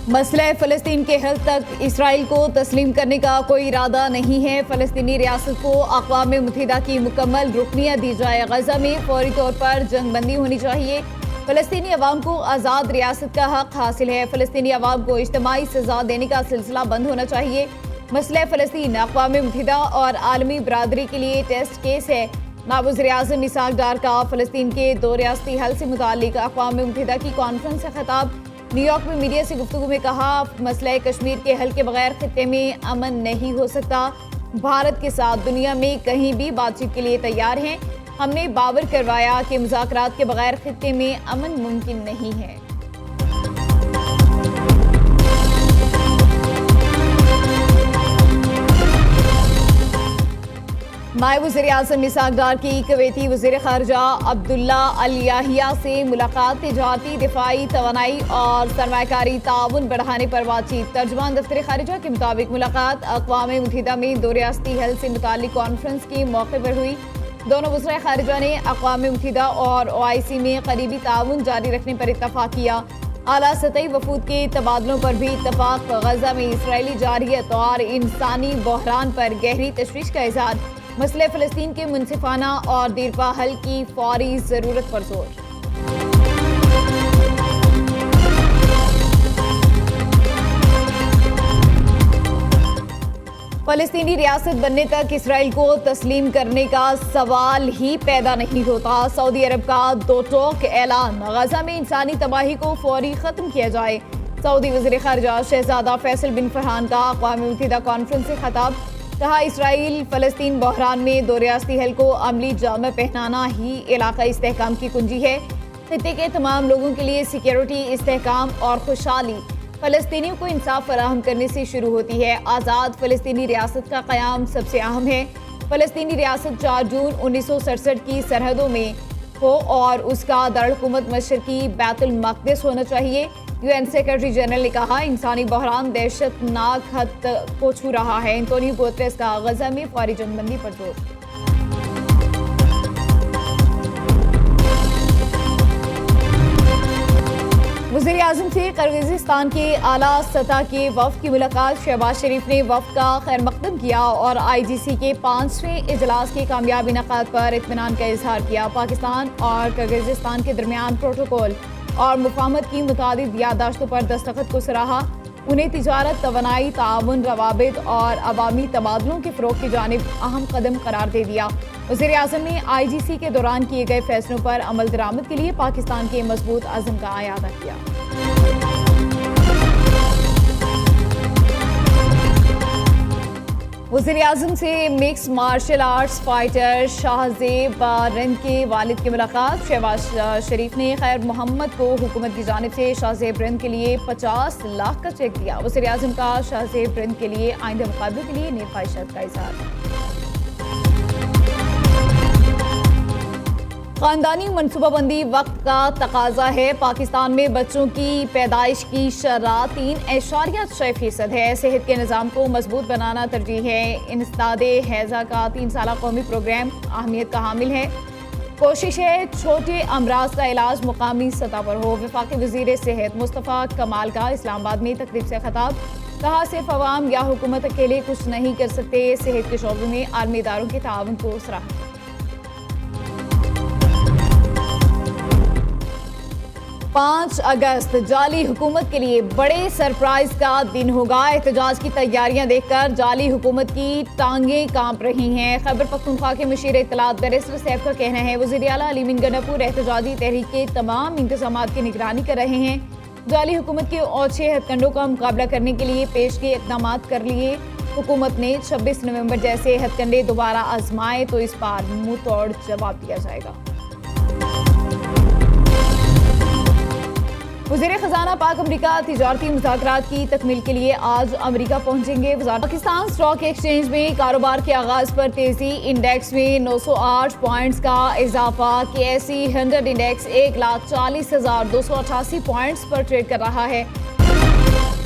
مسئلہ فلسطین کے حل تک اسرائیل کو تسلیم کرنے کا کوئی ارادہ نہیں ہے۔ فلسطینی ریاست کو اقوام متحدہ کی مکمل رکنیت دی جائے۔ غزہ میں فوری طور پر جنگ بندی ہونی چاہیے۔ فلسطینی عوام کو آزاد ریاست کا حق حاصل ہے۔ فلسطینی عوام کو اجتماعی سزا دینے کا سلسلہ بند ہونا چاہیے۔ مسئلہ فلسطین اقوام متحدہ اور عالمی برادری کے لیے ٹیسٹ کیس ہے۔ نائب وزیر اعظم اسحاق ڈار کا فلسطین کے دو ریاستی حل سے متعلق اقوام متحدہ کی کانفرنس سے خطاب۔ نیو یارک میں میڈیا سے گفتگو میں کہا، مسئلہ کشمیر کے حل کے بغیر خطے میں امن نہیں ہو سکتا۔ بھارت کے ساتھ دنیا میں کہیں بھی بات چیت کے لیے تیار ہیں۔ ہم نے باور کروایا کہ مذاکرات کے بغیر خطے میں امن ممکن نہیں ہے۔ نائب وزیر اعظم اسحاق ڈار کی کویتی وزیر خارجہ عبداللہ الیاحیہ سے ملاقات۔ تجارتی، دفاعی، توانائی اور سرمایہ کاری تعاون بڑھانے پر بات چیت۔ ترجمان دفتر خارجہ کے مطابق ملاقات اقوام متحدہ میں دو ریاستی حل سے متعلق کانفرنس کے موقع پر ہوئی۔ دونوں وزراء خارجہ نے اقوام متحدہ اور OIC میں قریبی تعاون جاری رکھنے پر اتفاق کیا۔ اعلیٰ سطحی وفود کے تبادلوں پر بھی اتفاق۔ غزہ میں اسرائیلی جارحیت اور انسانی بحران پر گہری تشویش کا اظہار۔ مسئلہ فلسطین کے منصفانہ اور دیرپا حل کی فوری ضرورت پر زور۔ فلسطینی ریاست بننے تک اسرائیل کو تسلیم کرنے کا سوال ہی پیدا نہیں ہوتا۔ سعودی عرب کا دو ٹوک اعلان، غزہ میں انسانی تباہی کو فوری ختم کیا جائے۔ سعودی وزیر خارجہ شہزادہ فیصل بن فرحان کا اقوام متحدہ کانفرنس سے خطاب۔ کہا، اسرائیل فلسطین بحران میں دو ریاستی حل کو عملی جامہ پہنانا ہی علاقائی استحکام کی کنجی ہے۔ خطے کے تمام لوگوں کے لیے سیکیورٹی، استحکام اور خوشحالی فلسطینیوں کو انصاف فراہم کرنے سے شروع ہوتی ہے۔ آزاد فلسطینی ریاست کا قیام سب سے اہم ہے۔ فلسطینی ریاست 4 جون 1967 کی سرحدوں میں ہو اور اس کا دارالحکومت مشرقی بیت المقدس ہونا چاہیے۔ UN سیکرٹری جنرل نے کہا، انسانی بحران دہشت ناک حد کو چھو رہا ہے۔ انتونیو گوتریس کا غزہ میں فوری جنگ بندی پر زور۔ وزیر اعظم سے قرغیزستان کے اعلیٰ سطح کے وفد کی ملاقات۔ شہباز شریف نے وفد کا خیر مقدم کیا اور IGC کے 5ویں اجلاس کے کامیاب انعقاد پر اطمینان کا اظہار کیا۔ پاکستان اور قرغیزستان کے درمیان پروٹوکول اور مفاہمت کی متعدد یادداشتوں پر دستخط کو سراہا۔ انہیں تجارت، توانائی، تعاون، روابط اور عوامی تبادلوں کے فروغ کی جانب اہم قدم قرار دے دیا۔ وزیر اعظم نے IGC کے دوران کیے گئے فیصلوں پر عمل درآمد کے لیے پاکستان کے مضبوط عزم کا اعادہ کیا۔ وزیر اعظم سے mix martial arts fighter Shahzeb Rind کے والد کی ملاقات۔ شہباز شریف نے خیر محمد کو حکومت کی جانب سے شاہزیب رند کے لیے 50 لاکھ کا چیک دیا۔ وزیر اعظم کا شاہزیب رند کے لیے آئندہ مقابلے کے لیے نیک خواہشات کا اظہار۔ خاندانی منصوبہ بندی وقت کا تقاضا ہے۔ پاکستان میں بچوں کی پیدائش کی شرح 3.6% ہے۔ صحت کے نظام کو مضبوط بنانا ترجیح ہے۔ انسداد حیضہ کا 3 سالہ قومی پروگرام اہمیت کا حامل ہے۔ کوشش ہے چھوٹے امراض کا علاج مقامی سطح پر ہو۔ وفاقی وزیر صحت مصطفیٰ کمال کا اسلام آباد میں تقریب سے خطاب۔ کہا، صرف عوام یا حکومت اکیلے کچھ نہیں کر سکتے۔ صحت کے شعبے میں عالمی اداروں کے تعاون کو سراہا۔ 5 اگست جعلی حکومت کے لیے بڑے سرپرائز کا دن ہوگا۔ احتجاج کی تیاریاں دیکھ کر جعلی حکومت کی ٹانگیں کانپ رہی ہیں۔ خیبر پختونخوا کے مشیر اطلاعات بیرسٹر سیف کا کہنا ہے، وزیر اعلیٰ علی مین گناپور احتجاجی تحریک کے تمام انتظامات کی نگرانی کر رہے ہیں۔ جعلی حکومت کے اوچھے ہتھ کنڈوں کا مقابلہ کرنے کے لیے پیشگی اقدامات کر لیے۔ حکومت نے 26 نومبر جیسے ہتھ کنڈے دوبارہ آزمائے تو اس پر منہ توڑ جواب دیا جائے گا۔ وزیر خزانہ پاک امریکہ تجارتی مذاکرات کی تکمیل کے لیے آج امریکہ پہنچیں گے۔ پاکستان اسٹاک ایکسچینج میں کاروبار کے آغاز پر تیزی، انڈیکس میں 908 پوائنٹس کا اضافہ۔ KSE 100 انڈیکس 1,40,288 پوائنٹس پر ٹریڈ کر رہا ہے۔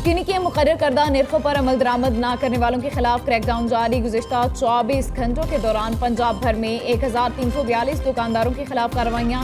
چینی کے مقرر کردہ نرخوں پر عمل درآمد نہ کرنے والوں کے خلاف کریک ڈاؤن جاری۔ گزشتہ 24 گھنٹوں کے دوران پنجاب بھر میں 1,342 دکانداروں کے خلاف کارروائیاں